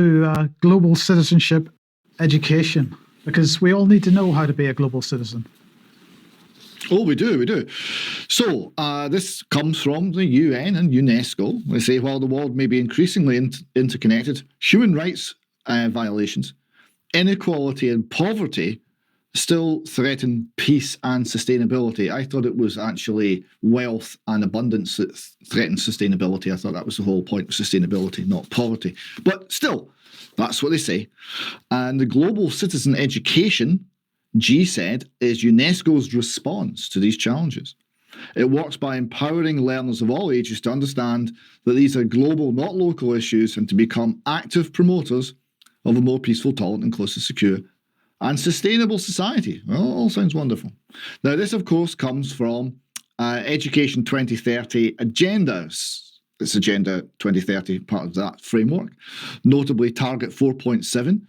to global citizenship education, because we all need to know how to be a global citizen. Oh, we do. So this comes from the UN and UNESCO. They say while the world may be increasingly interconnected, human rights violations, inequality and poverty still threaten peace and sustainability. I thought it was actually wealth and abundance that threatens sustainability. I thought that was the whole point of sustainability, not poverty. But still, that's what they say. And the global citizen education, GCED, is UNESCO's response to these challenges. It works by empowering learners of all ages to understand that these are global, not local issues, and to become active promoters of a more peaceful, tolerant, inclusive, secure, and sustainable society. Well, all sounds wonderful. Now, this, of course, comes from Education 2030 agenda. It's Agenda 2030, part of that framework, notably Target 4.7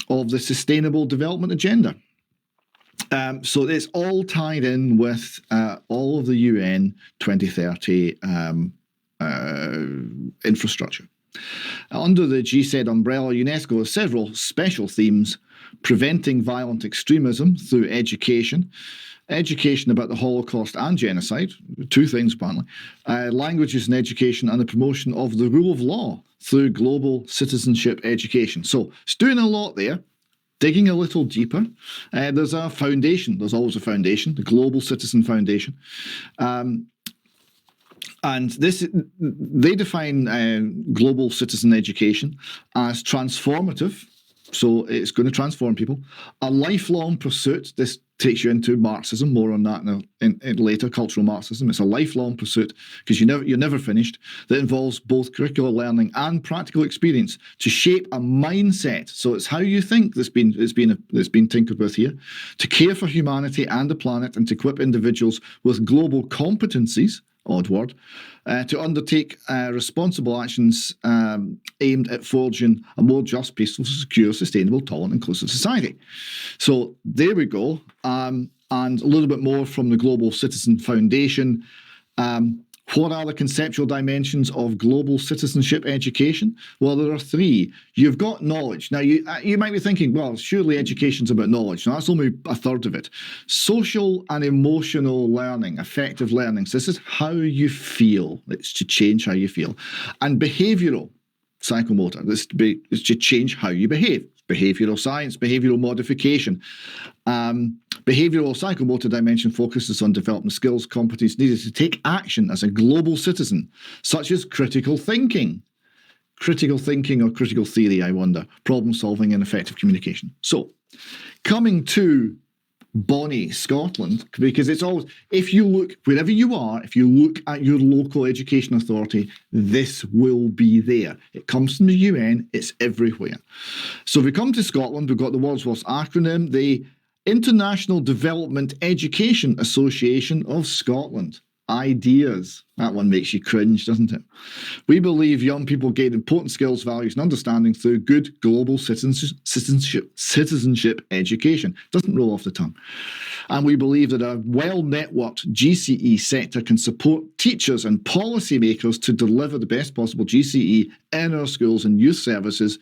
of the Sustainable Development Agenda. So it's all tied in with all of the UN 2030 infrastructure. Under the GCED umbrella, UNESCO has several special themes: preventing violent extremism through education, education about the Holocaust and genocide, two things apparently, languages and education, and the promotion of the rule of law through global citizenship education. So it's doing a lot there. Digging a little deeper, there's a foundation. There's always a foundation, the Global Citizen Foundation. And they define global citizen education as transformative. So it's going to transform people. A lifelong pursuit. This takes you into Marxism. More on that in later, cultural Marxism. It's a lifelong pursuit because you're never finished. That involves both curricular learning and practical experience to shape a mindset. So it's how you think that's been tinkered with here. To care for humanity and the planet, and to equip individuals with global competencies. Odd word, to undertake responsible actions aimed at forging a more just, peaceful, secure, sustainable, tolerant, inclusive society. So there we go. And a little bit more from the Global Citizen Foundation. What are the conceptual dimensions of global citizenship education? Well, there are three. You've got knowledge. Now, you might be thinking, well, surely education's about knowledge. Now, that's only a third of it. Social and emotional learning, affective learning. So this is how you feel. It's to change how you feel. And behavioural, psychomotor. This is to change how you behave. Behavioural science, behavioural modification. Behavioural psychomotor dimension focuses on developing skills, competencies needed to take action as a global citizen, such as critical thinking. Critical thinking or critical theory, I wonder. Problem solving and effective communication. So, coming to Bonnie, Scotland, because it's always, if you look, wherever you are, if you look at your local education authority, this will be there. It comes from the UN, it's everywhere. So if we come to Scotland, we've got the Wordsworth's acronym, the International Development Education Association of Scotland. Ideas. That one makes you cringe, doesn't it? We believe young people gain important skills, values, and understanding through good global citizenship education. Doesn't roll off the tongue. And we believe that a well-networked GCE sector can support teachers and policymakers to deliver the best possible GCE in our schools and youth services,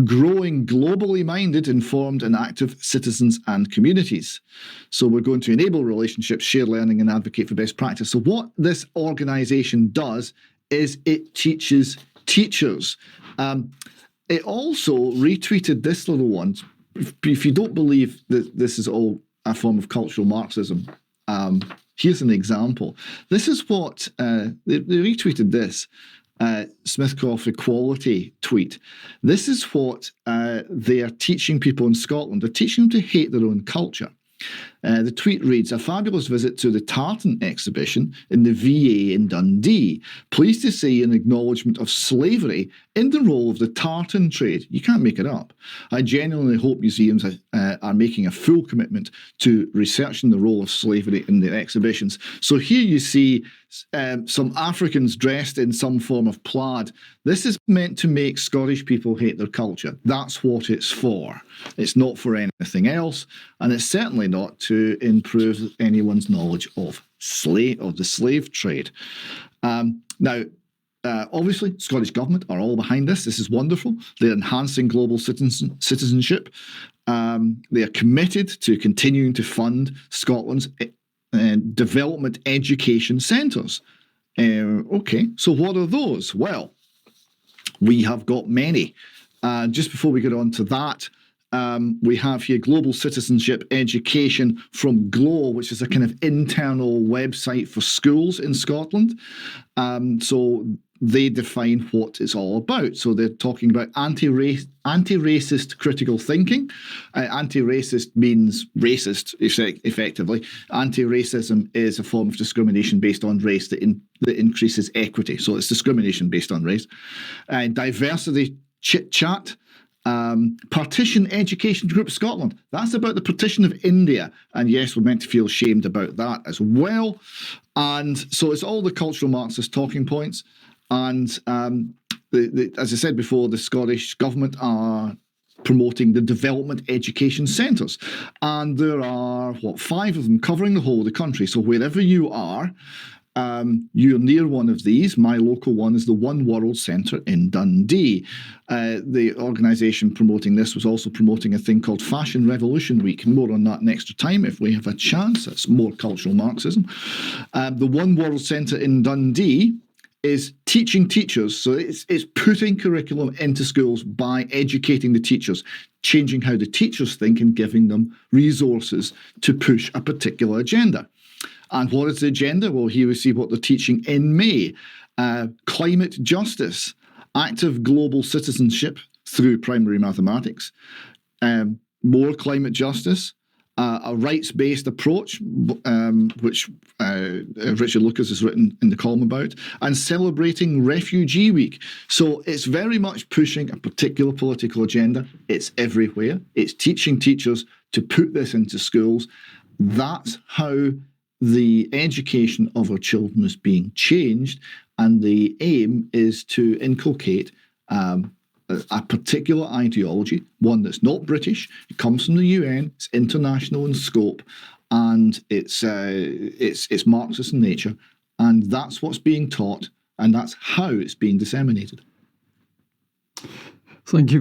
growing globally minded, informed, and active citizens and communities. So we're going to enable relationships, share learning, and advocate for best practice. So what this organisation does is it teaches teachers. It also retweeted this little one. If you don't believe that this is all a form of cultural Marxism, here's an example. This is what they retweeted this. Smithcroft Equality tweet. This is what they are teaching people in Scotland. They're teaching them to hate their own culture. The tweet reads, a fabulous visit to the tartan exhibition in the VA in Dundee. Pleased to see an acknowledgement of slavery in the role of the tartan trade. You can't make it up. I genuinely hope museums are making a full commitment to researching the role of slavery in their exhibitions. So here you see some Africans dressed in some form of plaid. This is meant to make Scottish people hate their culture. That's what it's for. It's not for anything else, and it's certainly not to improve anyone's knowledge of the slave trade. Now, Obviously, Scottish Government are all behind this. This is wonderful. They're enhancing global citizenship. They are committed to continuing to fund Scotland's development education centres. Okay, so what are those? Well, we have got many. Just before we get on to that, we have here Global Citizenship Education from GLOW, which is a kind of internal website for schools in Scotland. So they define what it's all about. So they're talking about anti-racist critical thinking. Anti-racist means racist, effectively. Anti-racism is a form of discrimination based on race that increases equity. So it's discrimination based on race. Diversity chit-chat. Partition Education Group Scotland. That's about the partition of India. And yes, we're meant to feel ashamed about that as well. And so it's all the cultural Marxist talking points. And as I said before, the Scottish Government are promoting the development education centres. And there are, 5 of them covering the whole of the country. So wherever you are, you're near one of these. My local one is the One World Centre in Dundee. The organisation promoting this was also promoting a thing called Fashion Revolution Week. More on that in extra time if we have a chance. That's more cultural Marxism. The One World Centre in Dundee is teaching teachers. So it's putting curriculum into schools by educating the teachers, changing how the teachers think and giving them resources to push a particular agenda. And what is the agenda? Well, here we see what they're teaching in May. Climate justice, active global citizenship through primary mathematics, more climate justice, a rights-based approach, which Richard Lucas has written in the column about, and celebrating Refugee Week. So it's very much pushing a particular political agenda. It's everywhere. It's teaching teachers to put this into schools. That's how the education of our children is being changed, and the aim is to inculcate a particular ideology, one that's not British. It comes from the UN. It's international in scope, and it's Marxist in nature, and that's what's being taught, and that's how it's being disseminated. Thank you.